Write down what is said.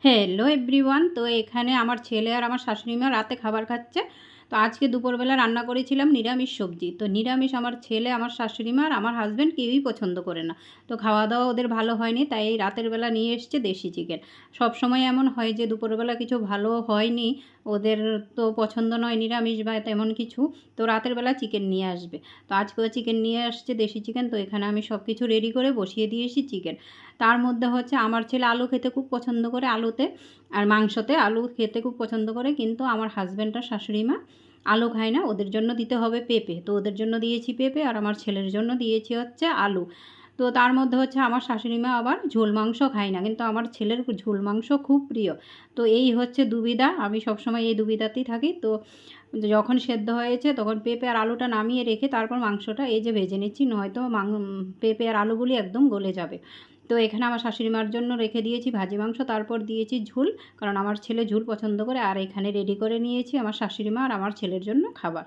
Hello everyone. তো এখানে আমার ছেলে আর আমার শাশুড়ি মা রাতে খাবার খাচ্ছে। তো আজকে দুপুরবেলা রান্না করেছিলাম নিরামিষ সবজি। তো নিরামিষ আমার ছেলে, আমার শাশুড়ি মা আর আমার হাসব্যান্ড কেউই পছন্দ করে না। তো খাওয়া দাওয়া ওদের ভালো হয়নি, তাই এই রাতের বেলা নিয়ে এসছে দেশি চিকেন। সবসময় এমন হয় যে দুপুরবেলা কিছু ভালো হয়নি, ওদের তো পছন্দ নয় নিরামিষ বা তেমন কিছু, তো রাতের বেলা চিকেন নিয়ে আসবে। তো আজকেও চিকেন নিয়ে আসছে, দেশি চিকেন। তো এখানে আমি সব কিছু রেডি করে বসিয়ে দিয়েছি চিকেন। তার মধ্যে হচ্ছে আমার ছেলে আলু খেতে খুব পছন্দ করে, আলুতে আর মাংসতে আলু খেতে খুব পছন্দ করে, কিন্তু আমার হাজব্যান্ড আর শাশুড়ি মা আলু খায় না, ওদের জন্য দিতে হবে পেঁপে। তো ওদের জন্য দিয়েছি পেঁপে আর আমার ছেলের জন্য দিয়েছি হচ্ছে আলু। তো তার মধ্যে হচ্ছে আমার শাশুড়ি মা আবার ঝোল মাংস খায় না, কিন্তু আমার ছেলের ঝোল মাংস খুব প্রিয়। তো এই হচ্ছে দুবিধা, আমি সবসময় এই দুবিধাতেই থাকি। তো যখন সেদ্ধ হয়েছে তখন পেঁপে আর আলুটা নামিয়ে রেখে তারপর মাংসটা এই যে ভেজে নিচ্ছি, নয়তো পেঁপে আর আলুগুলি একদম গলে যাবে। তো এখানে আমার শাশুড়ি মার জন্য রেখে দিয়েছি ভাজি মাংস, তারপর দিয়েছি ঝোল, কারণ আমার ছেলে ঝোল পছন্দ করে। আর এখানে রেডি করে নিয়েছি আমার শাশুড়ি মা আর আমার ছেলের জন্য খাবার।